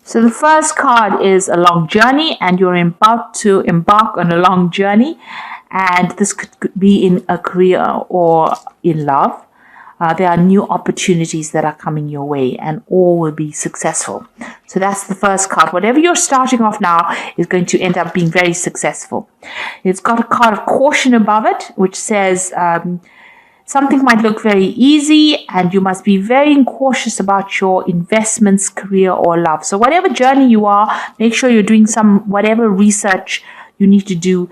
So the first card is a long journey, and you're about to embark on a long journey, and this could be in a career or in love. There are new opportunities that are coming your way, and all will be successful. So that's the first card. Whatever you're starting off now is going to end up being very successful. It's got a card of caution above it, which says something might look very easy, and you must be very cautious about your investments, career, or love. So whatever journey you are, make sure you're doing whatever research you need to do.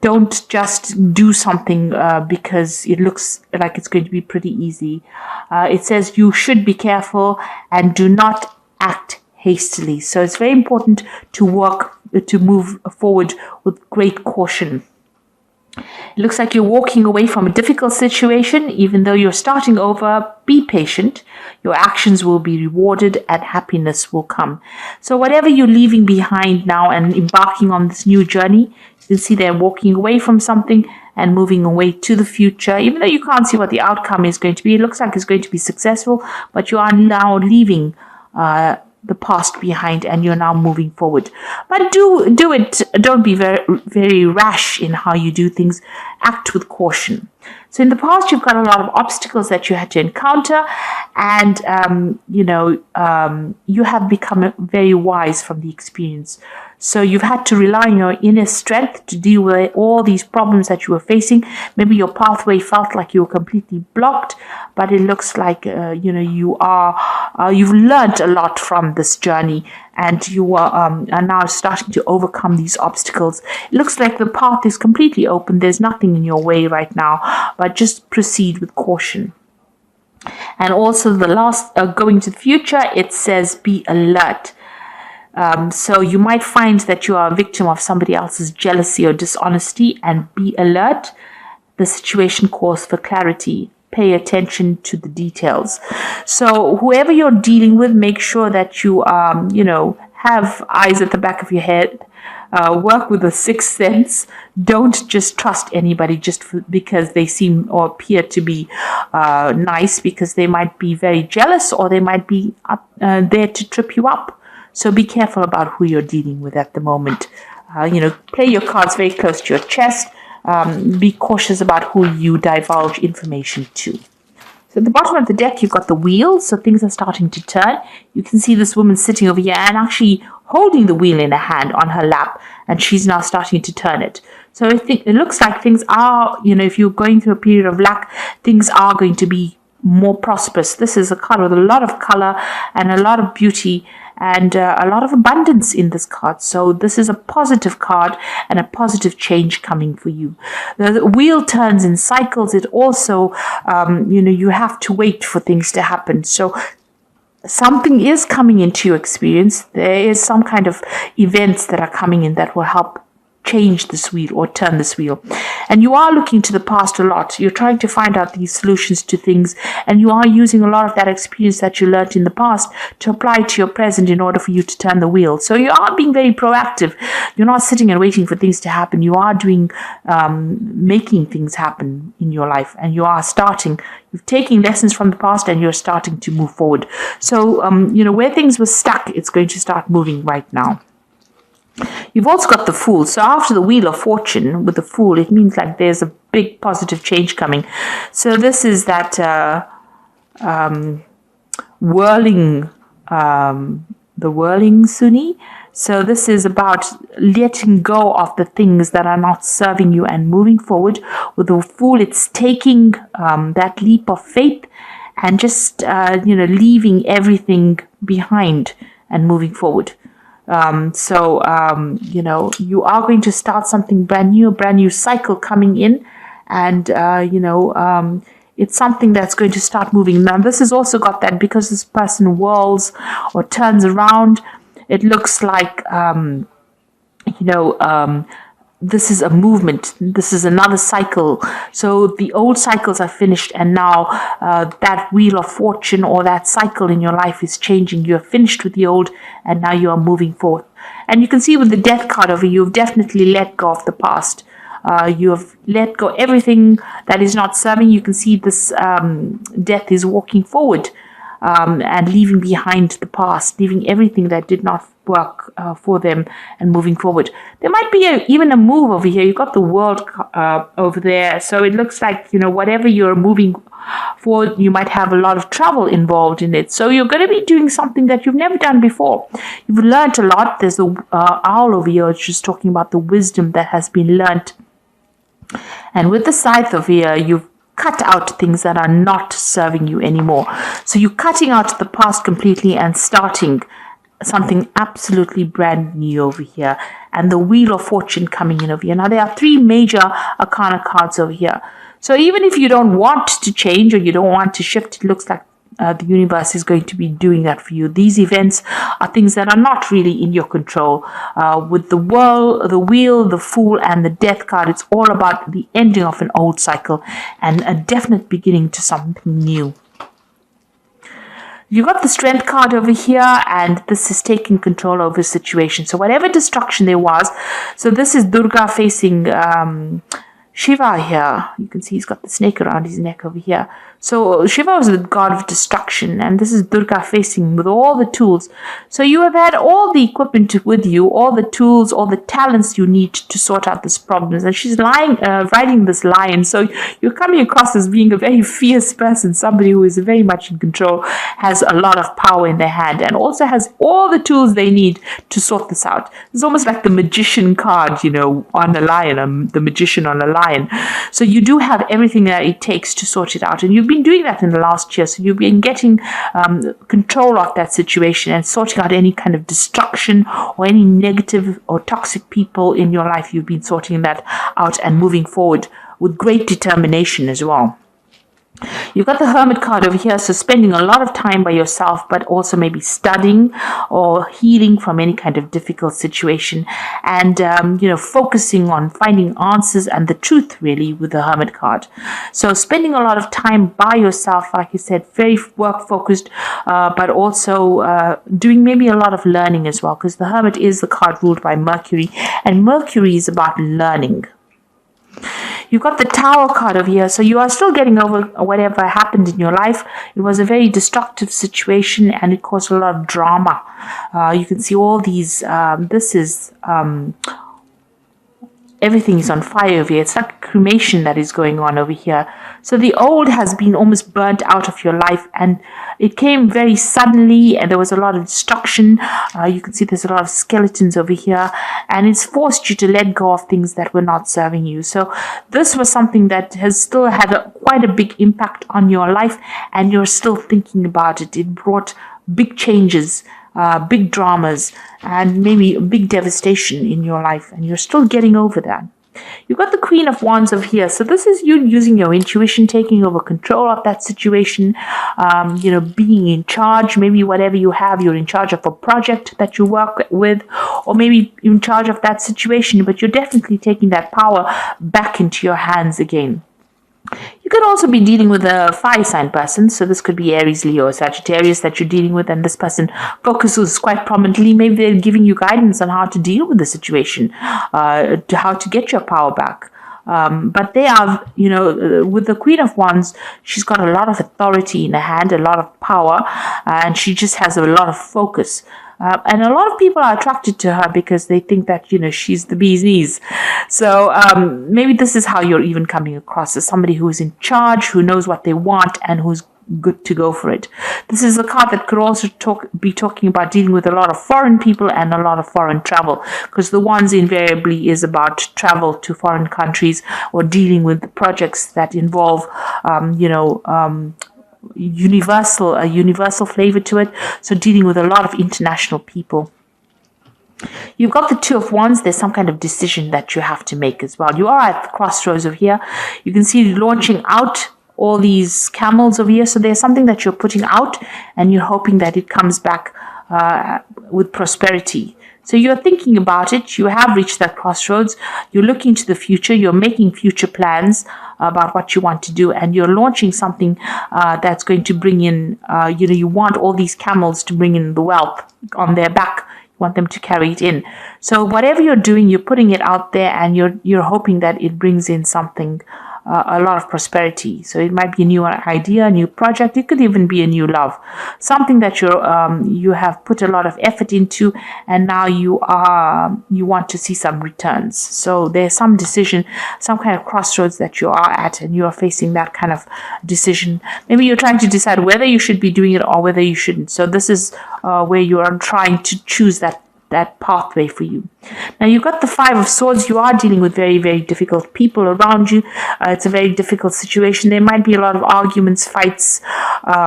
Don't just do something because it looks like it's going to be pretty easy. It says you should be careful and do not act hastily. So it's very important to move forward with great caution. It looks like you're walking away from a difficult situation. Even though you're starting over, be patient. Your actions will be rewarded and happiness will come. So whatever you're leaving behind now and embarking on this new journey, you can see they're walking away from something and moving away to the future. Even though you can't see what the outcome is going to be, it looks like it's going to be successful, but you are now leaving the past behind, and you're now moving forward. But do it. Don't be very, very rash in how you do things. Act with caution. So in the past, you've got a lot of obstacles that you had to encounter, and you have become very wise from the experience. So you've had to rely on your inner strength to deal with all these problems that you were facing. Maybe your pathway felt like you were completely blocked, but it looks like you've learned a lot from this journey, and you are now starting to overcome these obstacles. It looks like the path is completely open. There's nothing in your way right now, but just proceed with caution. And also the last, going to the future, it says be alert. So you might find that you are a victim of somebody else's jealousy or dishonesty, and be alert. The situation calls for clarity. Pay attention to the details. So whoever you're dealing with, make sure that you have eyes at the back of your head. Work with a sixth sense. Don't just trust anybody just because they seem or appear to be nice, because they might be very jealous, or they might be there to trip you up. So be careful about who you're dealing with at the moment. Play your cards very close to your chest. Be cautious about who you divulge information to. So at the bottom of the deck, you've got the wheel. So things are starting to turn. You can see this woman sitting over here and actually holding the wheel in her hand on her lap. And she's now starting to turn it. So I think it looks like things are, if you're going through a period of lack, things are going to be more prosperous. This is a card with a lot of color and a lot of beauty, and a lot of abundance in this card. So this is a positive card and a positive change coming for you. The wheel turns in cycles. It also, you have to wait for things to happen. So something is coming into your experience. There is some kind of events that are coming in that will help change this wheel or turn this wheel. And you are looking to the past a lot. You're trying to find out these solutions to things, and you are using a lot of that experience that you learned in the past to apply to your present in order for you to turn the wheel. So you are being very proactive. You're not sitting and waiting for things to happen. You are making things happen in your life, and you are you're taking lessons from the past, and you're starting to move forward. So, where things were stuck, it's going to start moving right now. You've also got the Fool. So after the Wheel of Fortune with the Fool, it means like there's a big positive change coming. So this is that whirling Suni. So this is about letting go of the things that are not serving you and moving forward. With the Fool, it's taking that leap of faith and just leaving everything behind and moving forward. You are going to start something brand new, a brand new cycle coming in, and it's something that's going to start moving. Now this has also got that, because this person whirls or turns around, it looks like this is a movement. This is another cycle. So the old cycles are finished, and now that Wheel of Fortune or that cycle in your life is changing. You're finished with the old, and now you are moving forth. And you can see with the Death card over, you've definitely let go of the past. You have let go everything that is not serving. You can see this Death is walking forward. and leaving behind the past, leaving everything that did not work for them and moving forward. There might be even a move over here. You've got the world over there. So it looks like, whatever you're moving forward, you might have a lot of travel involved in it. So you're going to be doing something that you've never done before. You've learned a lot. There's the owl over here. It's just talking about the wisdom that has been learnt. And with the scythe over here, you've cut out things that are not serving you anymore. So you're cutting out the past completely and starting something absolutely brand new over here. And the Wheel of Fortune coming in over here. Now, there are 3 major arcana cards over here. So even if you don't want to change or you don't want to shift, it looks like the universe is going to be doing that for you. These events are things that are not really in your control. With the world, the Wheel, the Fool, and the Death card, it's all about the ending of an old cycle and a definite beginning to something new. You got the Strength card over here, and this is taking control over the situation. So whatever destruction there was, so this is Durga facing Shiva here. You can see he's got the snake around his neck over here. So Shiva was the god of destruction, and this is Durga facing with all the tools. So you have had all the equipment with you, all the tools, all the talents you need to sort out this problem. And she's riding this lion. So you're coming across as being a very fierce person, somebody who is very much in control, has a lot of power in their hand, and also has all the tools they need to sort this out. It's almost like the magician card, on a lion, the magician on a lion. So you do have everything that it takes to sort it out, and you've been doing that in the last year. So you've been getting control of that situation and sorting out any kind of destruction or any negative or toxic people in your life. You've been sorting that out and moving forward with great determination as well. You've got the Hermit card over here, so spending a lot of time by yourself, but also maybe studying or healing from any kind of difficult situation, and focusing on finding answers and the truth really with the Hermit card. So spending a lot of time by yourself, like I said, very work focused, but also doing maybe a lot of learning as well, because the Hermit is the card ruled by Mercury, and Mercury is about learning. You've got the Tower card over here. So you are still getting over whatever happened in your life. It was a very destructive situation and it caused a lot of drama. You can see all these, everything is on fire over here. It's like cremation that is going on over here. So the old has been almost burnt out of your life, and it came very suddenly, and there was a lot of destruction. You can see there's a lot of skeletons over here, and it's forced you to let go of things that were not serving you. So this was something that has still had quite a big impact on your life, and you're still thinking about it. It brought big changes, big dramas, and maybe big devastation in your life, and you're still getting over that. You've got the Queen of Wands over here. So this is you using your intuition, taking over control of that situation, being in charge. Maybe whatever you have, you're in charge of a project that you work with, or maybe in charge of that situation, but you're definitely taking that power back into your hands again. You could also be dealing with a fire sign person. So this could be Aries, Leo, or Sagittarius that you're dealing with, and this person focuses quite prominently. Maybe they're giving you guidance on how to deal with the situation, to how to get your power back. But they are, with the Queen of Wands, she's got a lot of authority in her hand, a lot of power, and she just has a lot of focus. And a lot of people are attracted to her because they think that, she's the bee's knees. So maybe this is how you're even coming across, as somebody who is in charge, who knows what they want, and who's good to go for it. This is a card that could also be talking about dealing with a lot of foreign people and a lot of foreign travel, because the Wands invariably is about travel to foreign countries or dealing with projects that involve, a universal flavor to it. So dealing with a lot of international people. You've got the Two of Wands. There's some kind of decision that you have to make as well. You are at the crossroads of here. You can see launching out all these camels over here. So there's something that you're putting out and you're hoping that it comes back with prosperity. So you're thinking about it. You have reached that crossroads. You're looking to the future. You're making future plans about what you want to do, and you're launching something that's going to bring in, you want all these camels to bring in the wealth on their back. You want them to carry it in. So whatever you're doing, you're putting it out there, and you're hoping that it brings in something a lot of prosperity. So it might be a new idea, a new project. It could even be a new love, something that you have put a lot of effort into, and now you want to see some returns. So there's some decision, some kind of crossroads that you are at, and you are facing that kind of decision. Maybe you're trying to decide whether you should be doing it or whether you shouldn't. So this is where you are trying to choose that pathway for you. Now you've got the Five of Swords. You are dealing with very, very difficult people around you. It's a very difficult situation. There might be a lot of arguments, fights,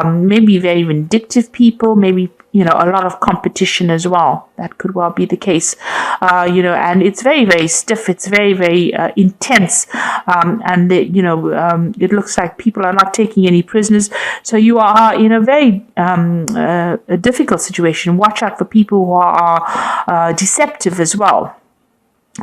maybe very vindictive people, maybe a lot of competition as well. That could well be the case. And it's very, very stiff. It's very, very intense. And it looks like people are not taking any prisoners. So you are in a very a difficult situation. Watch out for people who are deceptive as well.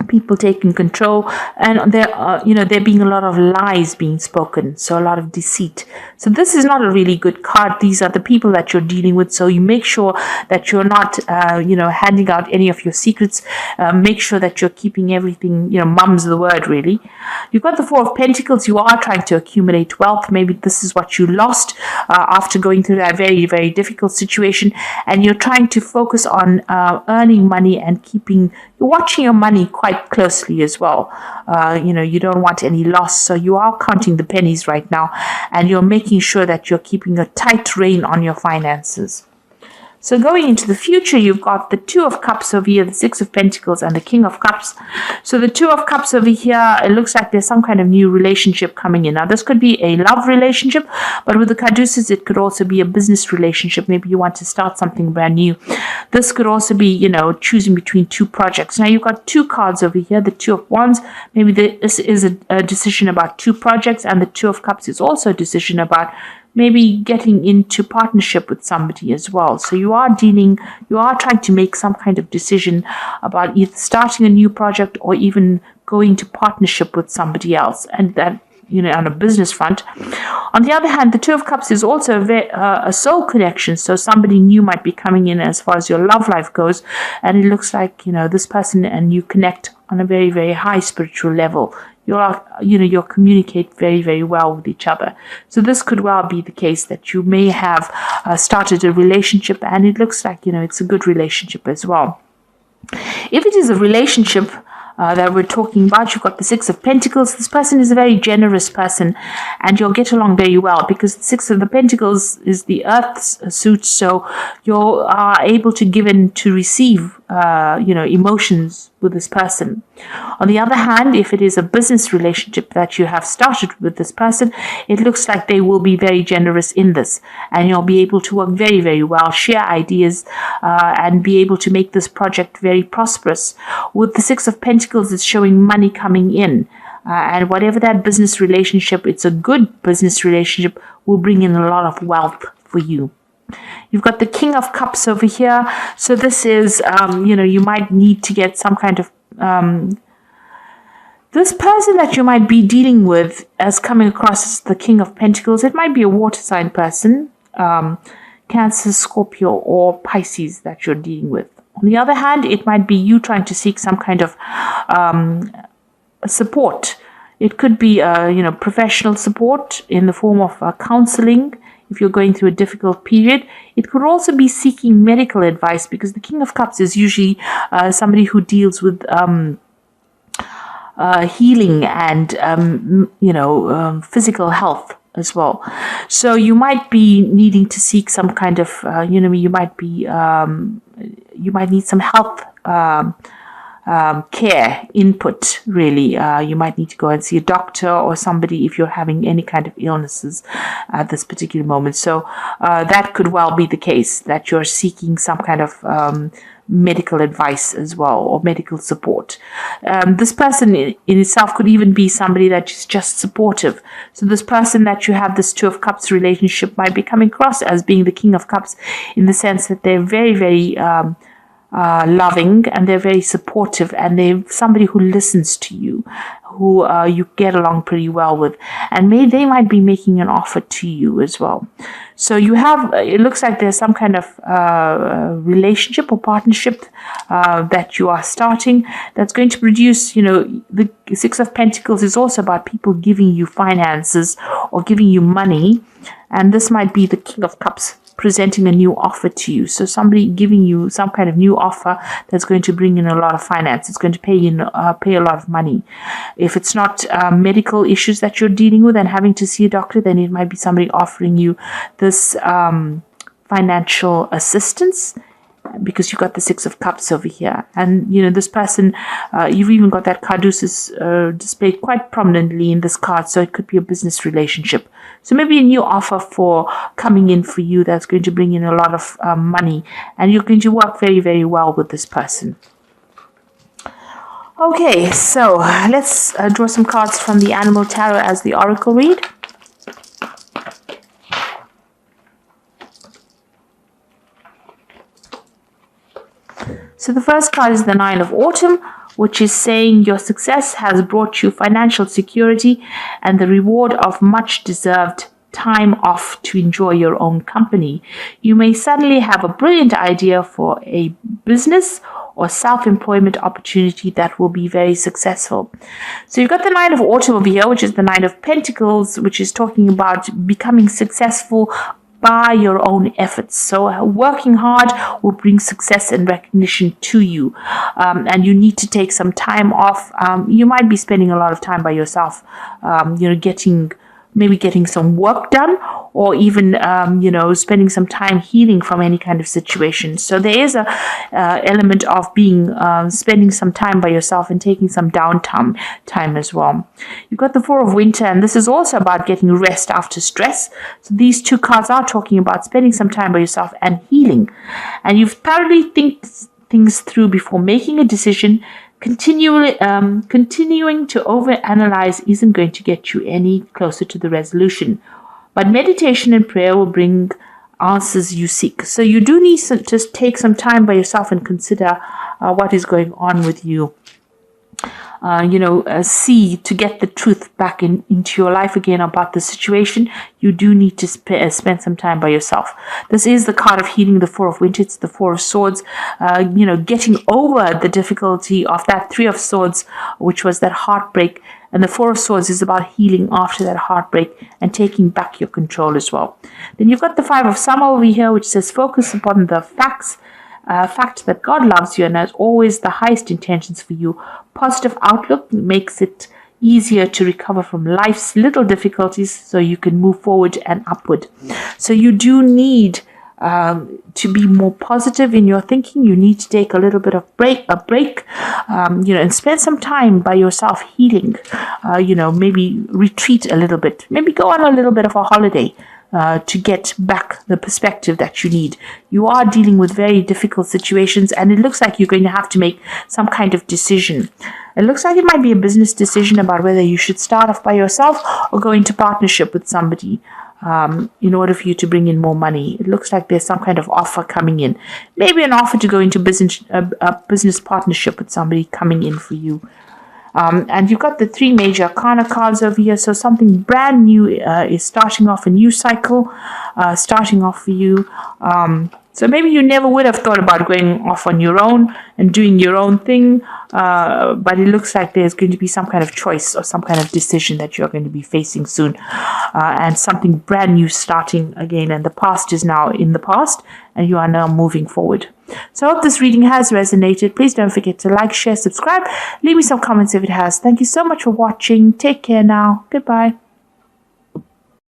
People taking control, and there being a lot of lies being spoken, so a lot of deceit. So this is not a really good card. These are the people that you're dealing with, so you make sure that you're not handing out any of your secrets. Make sure that you're keeping everything, mum's the word really. You've got the Four of Pentacles. You are trying to accumulate wealth. Maybe this is what you lost after going through that very, very difficult situation, and you're trying to focus on earning money and you're watching your money quite closely as well. You don't want any loss, so you are counting the pennies right now, and you're making sure that you're keeping a tight rein on your finances. So going into the future, you've got the Two of Cups over here, the Six of Pentacles, and the King of Cups. So the Two of Cups over here, it looks like there's some kind of new relationship coming in. Now, this could be a love relationship, but with the Caduceus, it could also be a business relationship. Maybe you want to start something brand new. This could also be, choosing between two projects. Now, you've got two cards over here, the Two of Wands. Maybe this is a decision about two projects, and the Two of Cups is also a decision about maybe getting into partnership with somebody as well. So you are trying to make some kind of decision about either starting a new project or even going to partnership with somebody else, and that, on a business front. On the other hand, the Two of Cups is also a soul connection. So somebody new might be coming in as far as your love life goes, and it looks like, this person and you connect on a very, very high spiritual level. You'll communicate very, very well with each other. So this could well be the case that you may have started a relationship, and it looks like, it's a good relationship as well. If it is a relationship that we're talking about, you've got the Six of Pentacles. This person is a very generous person, and you'll get along very well, because the Six of the Pentacles is the Earth's suit. So you are able to give and to receive, emotions with this person. On the other hand, if it is a business relationship that you have started with this person, it looks like they will be very generous in this, and you'll be able to work very, very well, share ideas, and be able to make this project very prosperous. With the Six of Pentacles, it's showing money coming in. And whatever that business relationship, it's a good business relationship, will bring in a lot of wealth for you. You've got the King of Cups over here. So this is, you might need to get some kind of, this person that you might be dealing with as coming across as the King of Pentacles, it might be a water sign person, Cancer, Scorpio, or Pisces that you're dealing with. On the other hand, it might be you trying to seek some kind of support. It could be, professional support in the form of counseling. If you're going through a difficult period, it could also be seeking medical advice, because the King of Cups is usually somebody who deals with healing and physical health as well. So you might be needing to seek some kind of you might need some health care input, really. You might need to go and see a doctor or somebody if you're having any kind of illnesses at this particular moment. So that could well be the case, that you're seeking some kind of medical advice as well, or medical support. This person in itself could even be somebody that is just supportive. So this person that you have this Two of Cups relationship might be coming across as being the King of Cups, in the sense that they're very, very loving, and they're very supportive, and they're somebody who listens to you, who you get along pretty well with, and they might be making an offer to you as well. So you have, it looks like there's some kind of relationship or partnership that you are starting that's going to produce, the Six of Pentacles is also about people giving you finances or giving you money, and this might be the King of Cups presenting a new offer to you. So somebody giving you some kind of new offer that's going to bring in a lot of finance. It's going to pay a lot of money. If it's not medical issues that you're dealing with and having to see a doctor, then it might be somebody offering you this financial assistance, because you've got the Six of Cups over here. And, this person, you've even got that caduceus displayed quite prominently in this card. So it could be a business relationship. So maybe a new offer for coming in for you that's going to bring in a lot of money. And you're going to work very, very well with this person. Okay, so let's draw some cards from the Animal Tarot as the Oracle read. So the first card is the Nine of Autumn, which is saying your success has brought you financial security and the reward of much deserved time off to enjoy your own company. You may suddenly have a brilliant idea for a business or self-employment opportunity that will be very successful. So you've got the Nine of Autumn over here, which is the Nine of Pentacles, which is talking about becoming successful by your own efforts. So working hard will bring success and recognition to you, and you need to take some time off. You might be spending a lot of time by yourself, getting some work done, or even spending some time healing from any kind of situation. So there is a element of spending some time by yourself and taking some downtime as well. You've got the Four of Winter, and this is also about getting rest after stress. So these two cards are talking about spending some time by yourself and healing, and you've thoroughly think things through before making a decision. Continuing to overanalyze isn't going to get you any closer to the resolution, but meditation and prayer will bring answers you seek. So you do need to just take some time by yourself and consider what is going on with you. See to get the truth back into your life again about the situation. You do need to spend some time by yourself. This is the card of healing, the Four of Winter. It's the Four of Swords. Getting over the difficulty of that Three of Swords, which was that heartbreak. And the Four of Swords is about healing after that heartbreak and taking back your control as well. Then you've got the Five of Summer over here, which says focus upon the fact that God loves you and has always the highest intentions for you. Positive outlook makes it easier to recover from life's little difficulties so you can move forward and upward. So you do need to be more positive in your thinking. You need to take a little bit of a break, and spend some time by yourself healing. Maybe retreat a little bit. Maybe go on a little bit of a holiday. To get back the perspective that you need. You are dealing with very difficult situations, and it looks like you're going to have to make some kind of decision. It looks like it might be a business decision about whether you should start off by yourself or go into partnership with somebody in order for you to bring in more money. It looks like there's some kind of offer coming in. Maybe an offer to go into a business partnership with somebody coming in for you. And you've got the three major arcana cards over here. So something brand new is starting off, a new cycle starting off for you. So maybe you never would have thought about going off on your own and doing your own thing. But it looks like there's going to be some kind of choice or some kind of decision that you're going to be facing soon. And something brand new starting again. And the past is now in the past, and you are now moving forward. So I hope this reading has resonated. Please don't forget to like, share, subscribe. Leave me some comments if it has. Thank you so much for watching. Take care now. Goodbye.